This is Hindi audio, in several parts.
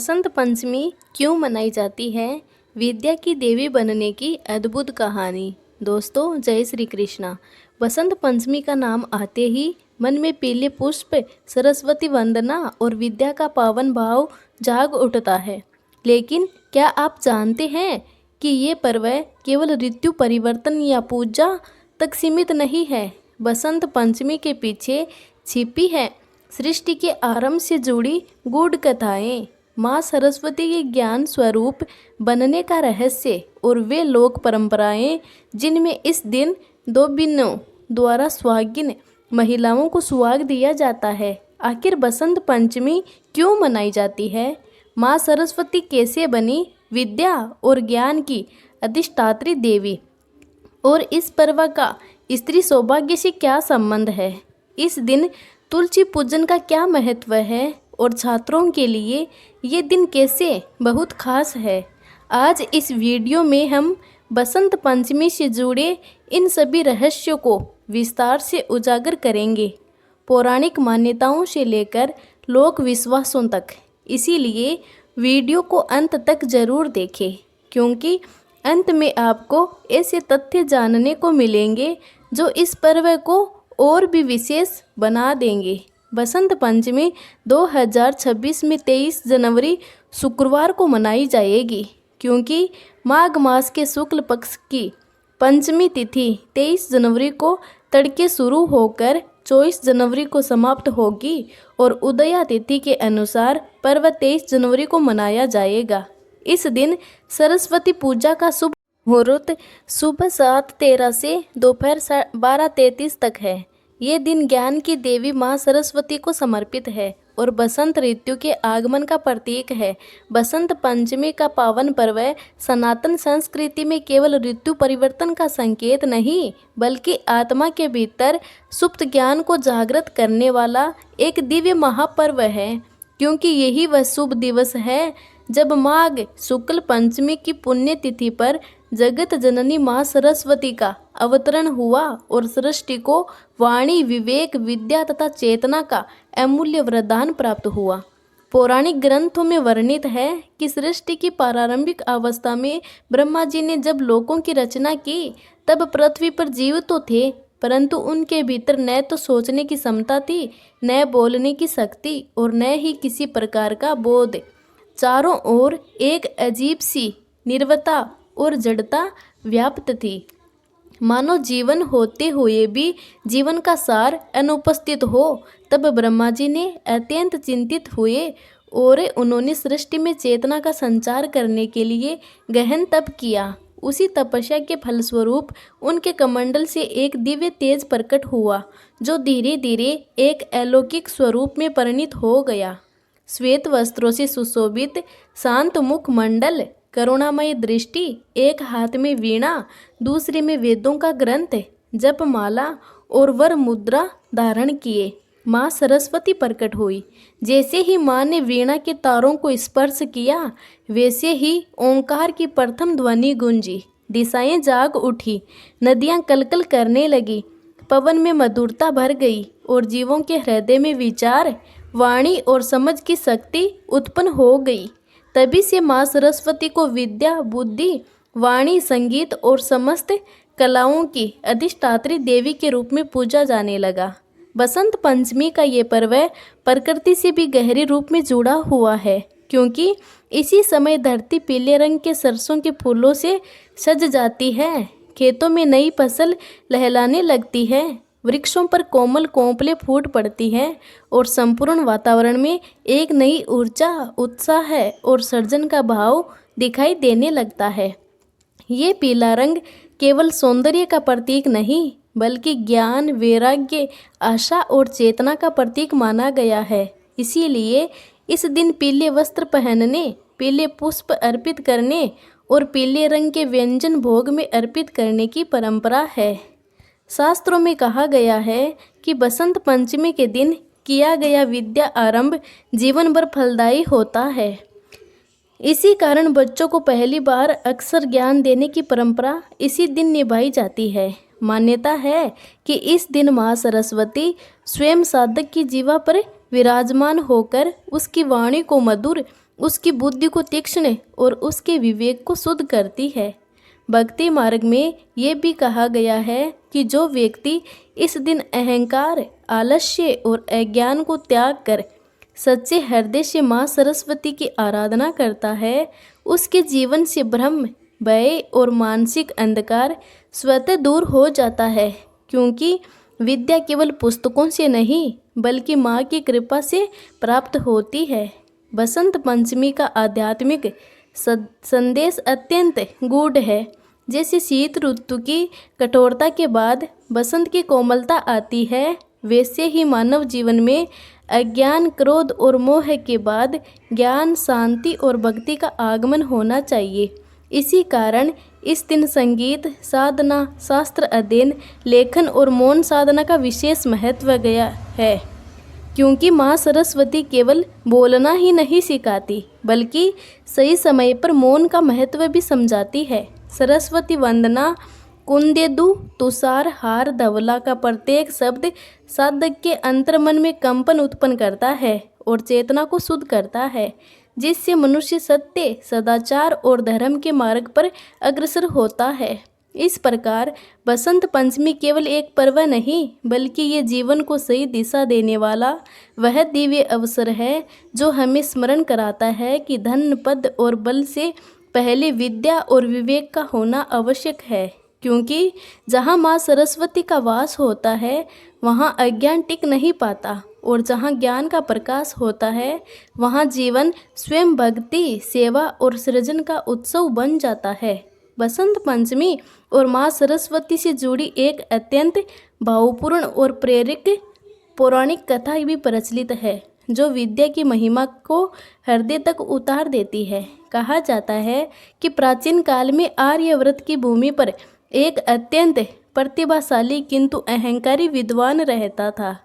बसंत पंचमी क्यों मनाई जाती है? विद्या की देवी बनने की अद्भुत कहानी। दोस्तों, जय श्री कृष्णा। बसंत पंचमी का नाम आते ही मन में पीले पुष्प, सरस्वती वंदना और विद्या का पावन भाव जाग उठता है। लेकिन क्या आप जानते हैं कि ये पर्व केवल ऋतु परिवर्तन या पूजा तक सीमित नहीं है। बसंत पंचमी के पीछे छिपी है सृष्टि के आरंभ से जुड़ी गूढ़ कथाएं, माँ सरस्वती के ज्ञान स्वरूप बनने का रहस्य और वे लोक परंपराएं जिनमें इस दिन दो बिन्नों द्वारा सुहागिन महिलाओं को सुहाग दिया जाता है। आखिर बसंत पंचमी क्यों मनाई जाती है? माँ सरस्वती कैसे बनी विद्या और ज्ञान की अधिष्ठात्री देवी, और इस पर्व का स्त्री सौभाग्य से क्या संबंध है? इस दिन तुलसी पूजन का क्या महत्व है और छात्रों के लिए ये दिन कैसे बहुत खास है? आज इस वीडियो में हम बसंत पंचमी से जुड़े इन सभी रहस्यों को विस्तार से उजागर करेंगे, पौराणिक मान्यताओं से लेकर लोक विश्वासों तक। इसीलिए वीडियो को अंत तक जरूर देखें, क्योंकि अंत में आपको ऐसे तथ्य जानने को मिलेंगे जो इस पर्व को और भी विशेष बना देंगे। बसंत पंचमी 2026 में 23 जनवरी शुक्रवार को मनाई जाएगी, क्योंकि माघ मास के शुक्ल पक्ष की पंचमी तिथि 23 जनवरी को तड़के शुरू होकर 24 जनवरी को समाप्त होगी और उदया तिथि के अनुसार पर्व 23 जनवरी को मनाया जाएगा। इस दिन सरस्वती पूजा का शुभ मुहूर्त सुबह 7:13 से दोपहर 12:33 तक है। ये दिन ज्ञान की देवी माँ सरस्वती को समर्पित है और बसंत ऋतु के आगमन का प्रतीक है। बसंत पंचमी का पावन पर्व सनातन संस्कृति में केवल ऋतु परिवर्तन का संकेत नहीं, बल्कि आत्मा के भीतर सुप्त ज्ञान को जागृत करने वाला एक दिव्य महापर्व है, क्योंकि यही वह शुभ दिवस है जब माघ शुक्ल पंचमी की पुण्य तिथि पर जगत जननी माँ सरस्वती का अवतरण हुआ और सृष्टि को वाणी, विवेक, विद्या तथा चेतना का अमूल्य वरदान प्राप्त हुआ। पौराणिक ग्रंथों में वर्णित है कि सृष्टि की प्रारंभिक अवस्था में ब्रह्मा जी ने जब लोकों की रचना की, तब पृथ्वी पर जीव तो थे, परंतु उनके भीतर न तो सोचने की क्षमता थी, न बोलने की शक्ति और न ही किसी प्रकार का बोध। चारों ओर एक अजीब सी निर्वता और जड़ता व्याप्त थी, मानो जीवन होते हुए भी जीवन का सार अनुपस्थित हो। तब ब्रह्मा जी ने अत्यंत चिंतित हुए और उन्होंने सृष्टि में चेतना का संचार करने के लिए गहन तप किया। उसी तपस्या के फलस्वरूप उनके कमंडल से एक दिव्य तेज प्रकट हुआ, जो धीरे धीरे एक अलौकिक स्वरूप में परिणित हो गया। श्वेत वस्त्रों से सुशोभित शांत मुख मंडल, करुणामय दृष्टि, एक हाथ में वीणा, दूसरे में वेदों का ग्रंथ, जपमाला और वर मुद्रा धारण किए माँ सरस्वती प्रकट हुई। जैसे ही माँ ने वीणा के तारों को स्पर्श किया, वैसे ही ओंकार की प्रथम ध्वनि गूंजी, दिशाएं जाग उठी, नदियाँ कलकल करने लगी, पवन में मधुरता भर गई और जीवों के हृदय में विचार, वाणी और समझ की शक्ति उत्पन्न हो गई। तभी से माँ सरस्वती को विद्या, बुद्धि, वाणी, संगीत और समस्त कलाओं की अधिष्ठात्री देवी के रूप में पूजा जाने लगा। बसंत पंचमी का ये पर्व प्रकृति से भी गहरे रूप में जुड़ा हुआ है, क्योंकि इसी समय धरती पीले रंग के सरसों के फूलों से सज जाती है, खेतों में नई फसल लहलाने लगती है, वृक्षों पर कोमल कोंपलें फूट पड़ती हैं और संपूर्ण वातावरण में एक नई ऊर्जा, उत्साह और सर्जन का भाव दिखाई देने लगता है। ये पीला रंग केवल सौंदर्य का प्रतीक नहीं, बल्कि ज्ञान, वैराग्य, आशा और चेतना का प्रतीक माना गया है। इसीलिए इस दिन पीले वस्त्र पहनने, पीले पुष्प अर्पित करने और पीले रंग के व्यंजन भोग में अर्पित करने की परंपरा है। शास्त्रों में कहा गया है कि बसंत पंचमी के दिन किया गया विद्या आरंभ जीवन भर फलदायी होता है। इसी कारण बच्चों को पहली बार अक्षर ज्ञान देने की परंपरा इसी दिन निभाई जाती है। मान्यता है कि इस दिन माँ सरस्वती स्वयं साधक की जीवा पर विराजमान होकर उसकी वाणी को मधुर उसकी बुद्धि को तीक्ष्ण और उसके विवेक को शुद्ध करती है। भक्ति मार्ग में ये भी कहा गया है कि जो व्यक्ति इस दिन अहंकार, आलस्य और अज्ञान को त्याग कर सच्चे हृदय से माँ सरस्वती की आराधना करता है, उसके जीवन से भ्रम, भय और मानसिक अंधकार स्वतः दूर हो जाता है। क्योंकि विद्या केवल पुस्तकों से नहीं बल्कि माँ की कृपा से प्राप्त होती है। बसंत पंचमी का आध्यात्मिक संदेश अत्यंत गूढ़ है। जैसे शीत ऋतु की कठोरता के बाद बसंत की कोमलता आती है, वैसे ही मानव जीवन में अज्ञान, क्रोध और मोह के बाद ज्ञान, शांति और भक्ति का आगमन होना चाहिए। इसी कारण इस दिन संगीत साधना, शास्त्र अध्ययन, लेखन और मौन साधना का विशेष महत्व गया है। क्योंकि माँ सरस्वती केवल बोलना ही नहीं सिखाती बल्कि सही समय पर मौन का महत्व भी समझाती है। सरस्वती वंदना, कुंदेदु, तुषार, हार, धवला का प्रत्येक शब्द साधक के अंतर्मन में कंपन उत्पन्न करता है और चेतना को शुद्ध करता है, जिससे मनुष्य सत्य, सदाचार और धर्म के मार्ग पर अग्रसर होता है। इस प्रकार बसंत पंचमी केवल एक पर्व नहीं बल्कि ये जीवन को सही दिशा देने वाला वह दिव्य अवसर है जो हमें स्मरण कराता है कि धन, पद और बल से पहले विद्या और विवेक का होना आवश्यक है। क्योंकि जहाँ माँ सरस्वती का वास होता है वहाँ अज्ञान टिक नहीं पाता और जहाँ ज्ञान का प्रकाश होता है वहाँ जीवन स्वयं भक्ति, सेवा और सृजन का उत्सव बन जाता है। बसंत पंचमी और माँ सरस्वती से जुड़ी एक अत्यंत भावपूर्ण और प्रेरक पौराणिक कथा भी प्रचलित है जो विद्या की महिमा को हृदय तक उतार देती है। कहा जाता है कि प्राचीन काल में आर्यव्रत की भूमि पर एक अत्यंत प्रतिभाशाली किंतु अहंकारी विद्वान रहता था,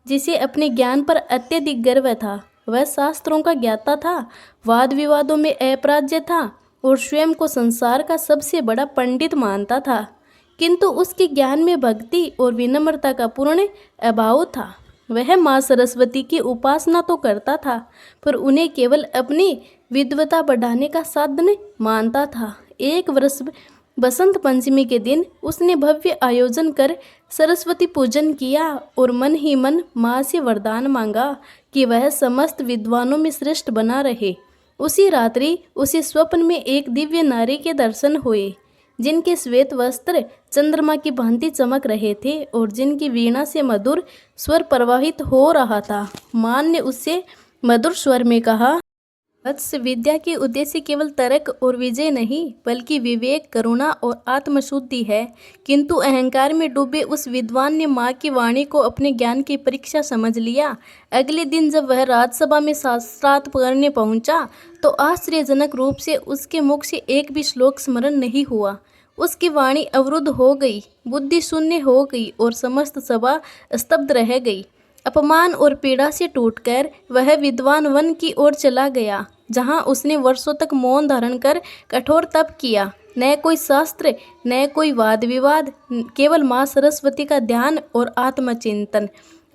जिसे अपने ज्ञान पर अत्यधिक गर्व था। वह शास्त्रों का ज्ञाता था, वाद विवादों में अपराज्य था और स्वयं को संसार का सबसे बड़ा पंडित मानता था। किंतु उसके ज्ञान में भक्ति और विनम्रता का पूर्ण अभाव था। वह माँ सरस्वती की उपासना तो करता था पर उन्हें केवल अपनी विद्वता बढ़ाने का साधन मानता था। एक वर्ष बसंत पंचमी के दिन उसने भव्य आयोजन कर सरस्वती पूजन किया और मन ही मन माँ से वरदान मांगा कि वह समस्त विद्वानों में श्रेष्ठ बना रहे। उसी रात्रि उसे स्वप्न में एक दिव्य नारी के दर्शन हुए जिनके श्वेत वस्त्र चंद्रमा की भांति चमक रहे थे और जिनकी वीणा से मधुर स्वर प्रवाहित हो रहा था। माँ ने उससे मधुर स्वर में कहा, वत्स, विद्या के उद्देश्य केवल तर्क और विजय नहीं बल्कि विवेक, करुणा और आत्मशुद्धि है। किंतु अहंकार में डूबे उस विद्वान ने माँ की वाणी को अपने ज्ञान की परीक्षा समझ लिया। अगले दिन जब वह राजसभा में शास्त्रार्थ करने पहुंचा तो आश्चर्यजनक रूप से उसके मुख से एक भी श्लोक स्मरण नहीं हुआ। उसकी वाणी अवरुद्ध हो गई, बुद्धि शून्य हो गई और समस्त सभा स्तब्ध रह गई। अपमान और पीड़ा से टूटकर वह विद्वान वन की ओर चला गया, जहाँ उसने वर्षों तक मौन धारण कर कठोर तप किया। न कोई शास्त्र, न कोई वाद विवाद, केवल माँ सरस्वती का ध्यान और आत्मचिंतन।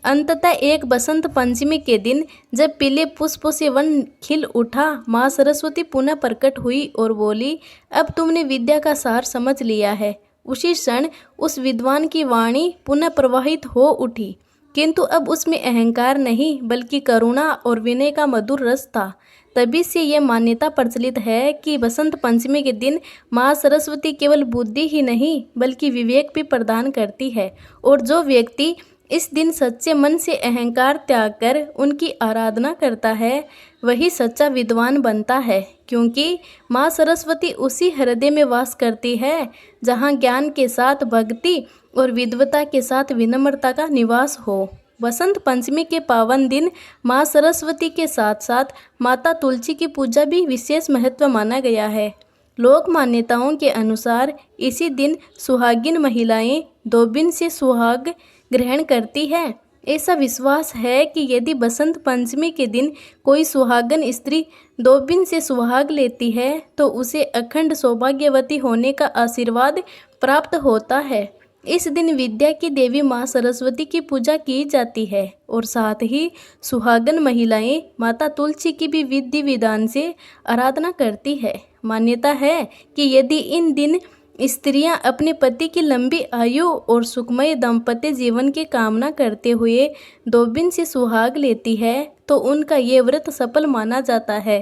अंततः एक बसंत पंचमी के दिन जब पीले पुष्पों से वन खिल उठा, माँ सरस्वती पुनः प्रकट हुई और बोली, अब तुमने विद्या का सार समझ लिया है। उसी क्षण उस विद्वान की वाणी पुनः प्रवाहित हो उठी, किंतु अब उसमें अहंकार नहीं बल्कि करुणा और विनय का मधुर रस था। तभी से यह मान्यता प्रचलित है कि बसंत पंचमी के दिन माँ सरस्वती केवल बुद्धि ही नहीं बल्कि विवेक भी प्रदान करती है और जो व्यक्ति इस दिन सच्चे मन से अहंकार त्याग कर उनकी आराधना करता है वही सच्चा विद्वान बनता है। क्योंकि माँ सरस्वती उसी हृदय में वास करती है जहाँ ज्ञान के साथ भक्ति और विद्वता के साथ विनम्रता का निवास हो। बसंत पंचमी के पावन दिन माँ सरस्वती के साथ साथ माता तुलसी की पूजा भी विशेष महत्व माना गया है। लोक मान्यताओं के अनुसार इसी दिन सुहागिन महिलाएं दोबिन से सुहाग ग्रहण करती है। ऐसा विश्वास है कि यदि बसंत पंचमी के दिन कोई सुहागन स्त्री दोबिन से सुहाग लेती है तो उसे अखंड सौभाग्यवती होने का आशीर्वाद प्राप्त होता है। इस दिन विद्या की देवी माँ सरस्वती की पूजा की जाती है और साथ ही सुहागन महिलाएं माता तुलसी की भी विधि विधान से आराधना करती है। मान्यता है कि यदि इन दिन स्त्रियां अपने पति की लंबी आयु और सुखमय दाम्पत्य जीवन की कामना करते हुए दोबिन से सुहाग लेती है तो उनका ये व्रत सफल माना जाता है।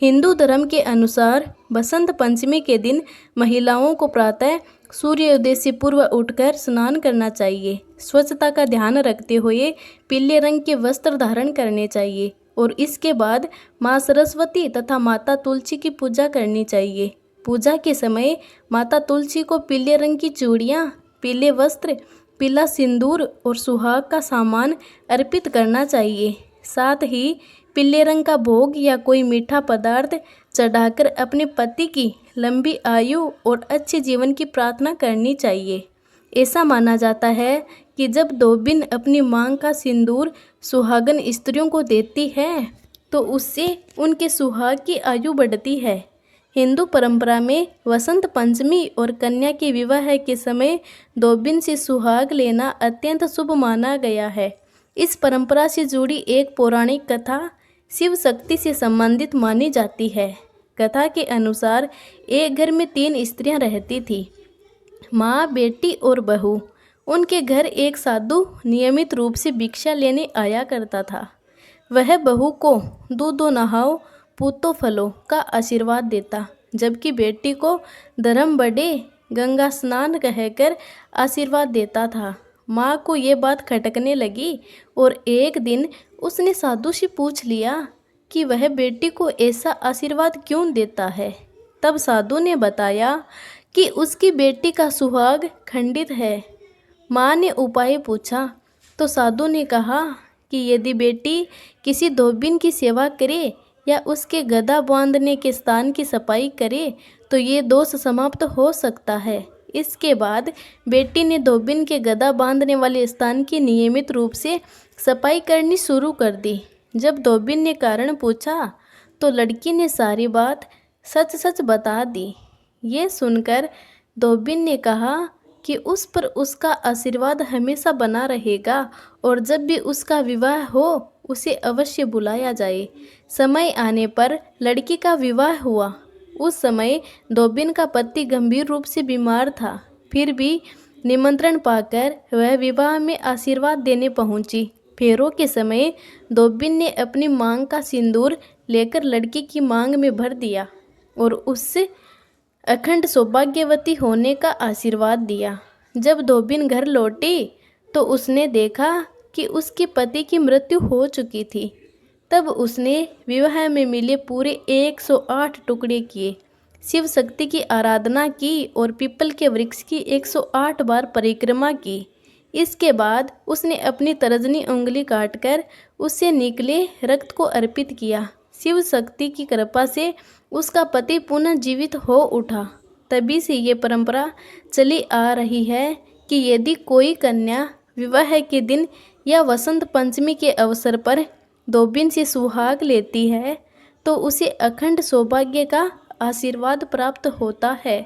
हिंदू धर्म के अनुसार बसंत पंचमी के दिन महिलाओं को प्रातः सूर्योदय से पूर्व उठकर स्नान करना चाहिए। स्वच्छता का ध्यान रखते हुए पीले रंग के वस्त्र धारण करने चाहिए और इसके बाद माँ सरस्वती तथा माता तुलसी की पूजा करनी चाहिए। पूजा के समय माता तुलसी को पीले रंग की चूड़ियाँ, पीले वस्त्र, पीला सिंदूर और सुहाग का सामान अर्पित करना चाहिए। साथ ही पीले रंग का भोग या कोई मीठा पदार्थ चढ़ाकर अपने पति की लंबी आयु और अच्छे जीवन की प्रार्थना करनी चाहिए। ऐसा माना जाता है कि जब दोबिन अपनी मांग का सिंदूर सुहागन स्त्रियों को देती है तो उससे उनके सुहाग की आयु बढ़ती है। हिंदू परंपरा में वसंत पंचमी और कन्या के विवाह के समय दोबिन से सुहाग लेना अत्यंत शुभ माना गया है। इस परंपरा से जुड़ी एक पौराणिक कथा शिव शक्ति से संबंधित मानी जाती है। कथा के अनुसार एक घर में 3 स्त्रियां रहती थी, माँ, बेटी और बहू। उनके घर एक साधु नियमित रूप से भिक्षा लेने आया करता था। वह बहू को दूधो नहाओ पूतो फलो का आशीर्वाद देता, जबकि बेटी को धर्म बढ़े गंगा स्नान कहकर आशीर्वाद देता था। माँ को ये बात खटकने लगी और एक दिन उसने साधु से पूछ लिया कि वह बेटी को ऐसा आशीर्वाद क्यों देता है। तब साधु ने बताया कि उसकी बेटी का सुहाग खंडित है। माँ ने उपाय पूछा तो साधु ने कहा कि यदि बेटी किसी धोबिन की सेवा करे या उसके गदा बांधने के स्थान की सफाई करे तो ये दोष समाप्त हो सकता है। इसके बाद बेटी ने धोबिन के गदा बांधने वाले स्थान की नियमित रूप से सफाई करनी शुरू कर दी। जब धोबिन ने कारण पूछा तो लड़की ने सारी बात सच सच बता दी। ये सुनकर धोबिन ने कहा कि उस पर उसका आशीर्वाद हमेशा बना रहेगा और जब भी उसका विवाह हो उसे अवश्य बुलाया जाए। समय आने पर लड़की का विवाह हुआ। उस समय धोबिन का पति गंभीर रूप से बीमार था, फिर भी निमंत्रण पाकर वह विवाह में आशीर्वाद देने पहुंची। फेरों के समय धोबिन ने अपनी मांग का सिंदूर लेकर लड़की की मांग में भर दिया और उससे अखंड सौभाग्यवती होने का आशीर्वाद दिया। जब धोबिन घर लौटी तो उसने देखा कि उसके पति की मृत्यु हो चुकी थी। तब उसने विवाह में मिले पूरे 108 टुकड़े किए, शिव शक्ति की आराधना की और पीपल के वृक्ष की 108 बार परिक्रमा की। इसके बाद उसने अपनी तर्जनी उंगली काटकर उससे निकले रक्त को अर्पित किया। शिव शक्ति की कृपा से उसका पति पुनः जीवित हो उठा। तभी से ये परंपरा चली आ रही है कि यदि कोई कन्या विवाह के दिन या वसंत पंचमी के अवसर पर धोबिन से सुहाग लेती है तो उसे अखंड सौभाग्य का आशीर्वाद प्राप्त होता है।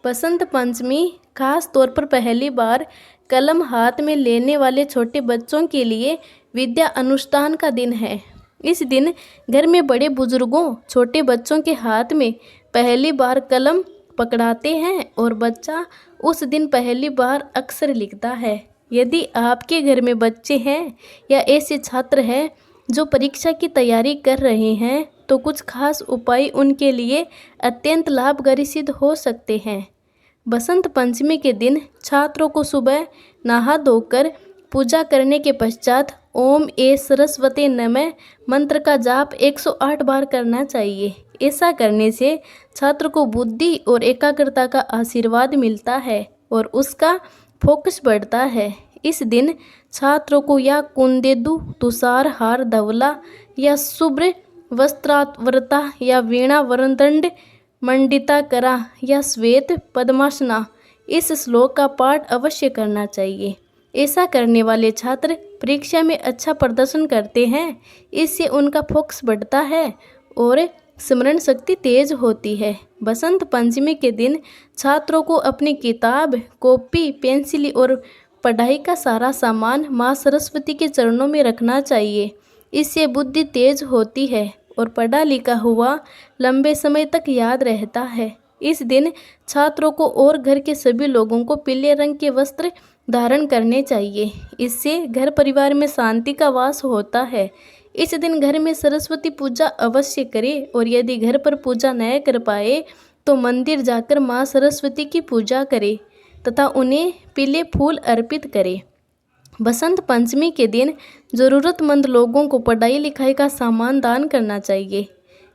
बसंत पंचमी खास तौर पर पहली बार कलम हाथ में लेने वाले छोटे बच्चों के लिए विद्या अनुष्ठान का दिन है। इस दिन घर में बड़े बुजुर्गों छोटे बच्चों के हाथ में पहली बार कलम पकड़ाते हैं और बच्चा उस दिन पहली बार अक्षर लिखता है। यदि आपके घर में बच्चे हैं या ऐसे छात्र हैं जो परीक्षा की तैयारी कर रहे हैं तो कुछ खास उपाय उनके लिए अत्यंत लाभकारी सिद्ध हो सकते हैं। बसंत पंचमी के दिन छात्रों को सुबह नहा धोकर पूजा करने के पश्चात ओम ए सरस्वती नमः मंत्र का जाप 108 बार करना चाहिए। ऐसा करने से छात्र को बुद्धि और एकाग्रता का आशीर्वाद मिलता है और उसका फोकस बढ़ता है। इस दिन छात्रों को या कुंदेदु तुषार हार धवला या शुभ्र वस्त्रावृता या वीणा वरदंड मंडिता करा या श्वेत पद्मासना इस श्लोक का पाठ अवश्य करना चाहिए। ऐसा करने वाले छात्र परीक्षा में अच्छा प्रदर्शन करते हैं। इससे उनका फोकस बढ़ता है और स्मरण शक्ति तेज होती है। बसंत पंचमी के दिन छात्रों को अपनी किताब, कॉपी, पेंसिल और पढ़ाई का सारा सामान माँ सरस्वती के चरणों में रखना चाहिए। इससे बुद्धि तेज होती है और पढ़ा लिखा हुआ लंबे समय तक याद रहता है। इस दिन छात्रों को और घर के सभी लोगों को पीले रंग के वस्त्र धारण करने चाहिए। इससे घर परिवार में शांति का वास होता है। इस दिन घर में सरस्वती पूजा अवश्य करें और यदि घर पर पूजा न कर पाए तो मंदिर जाकर माँ सरस्वती की पूजा करें तथा उन्हें पीले फूल अर्पित करें। बसंत पंचमी के दिन ज़रूरतमंद लोगों को पढ़ाई लिखाई का सामान दान करना चाहिए।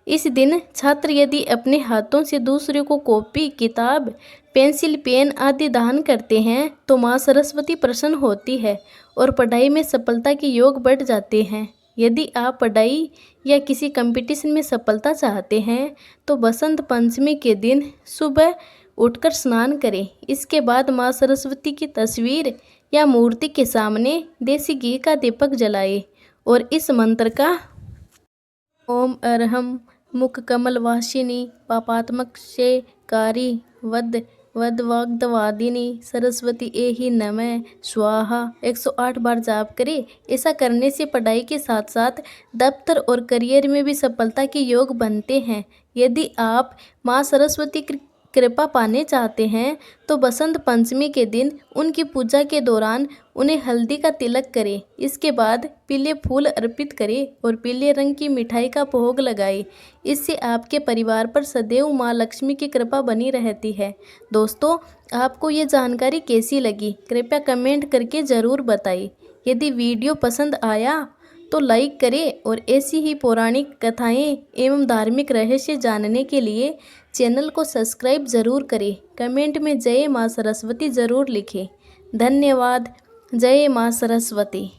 इस दिन छात्र यदि अपने हाथों से दूसरे को कॉपी, किताब, पेंसिल, पेन आदि दान करते हैं तो माँ सरस्वती प्रसन्न होती है और पढ़ाई में सफलता के योग बढ़ जाते हैं। यदि आप पढ़ाई या किसी कंपटीशन में सफलता चाहते हैं तो बसंत पंचमी के दिन सुबह उठकर स्नान करें। इसके बाद माँ सरस्वती की तस्वीर या मूर्ति के सामने देसी घी का दीपक जलाएं और इस मंत्र का ओम अरहम मुख कमल वासिनी पापात्मक से कारी वद वद वाग्दवादिनी सरस्वती एहि नमः स्वाहा 108 बार जाप करें। ऐसा करने से पढ़ाई के साथ साथ दफ्तर और करियर में भी सफलता के योग बनते हैं। यदि आप माँ सरस्वती की कृपा पाने चाहते हैं तो बसंत पंचमी के दिन उनकी पूजा के दौरान उन्हें हल्दी का तिलक करें। इसके बाद पीले फूल अर्पित करें और पीले रंग की मिठाई का भोग लगाएं। इससे आपके परिवार पर सदैव माँ लक्ष्मी की कृपा बनी रहती है। दोस्तों, आपको ये जानकारी कैसी लगी कृपया कमेंट करके ज़रूर बताइए। यदि वीडियो पसंद आया तो लाइक करें और ऐसी ही पौराणिक कथाएं एवं धार्मिक रहस्य जानने के लिए चैनल को सब्सक्राइब ज़रूर करें। कमेंट में जय माँ सरस्वती ज़रूर लिखें। धन्यवाद। जय माँ सरस्वती।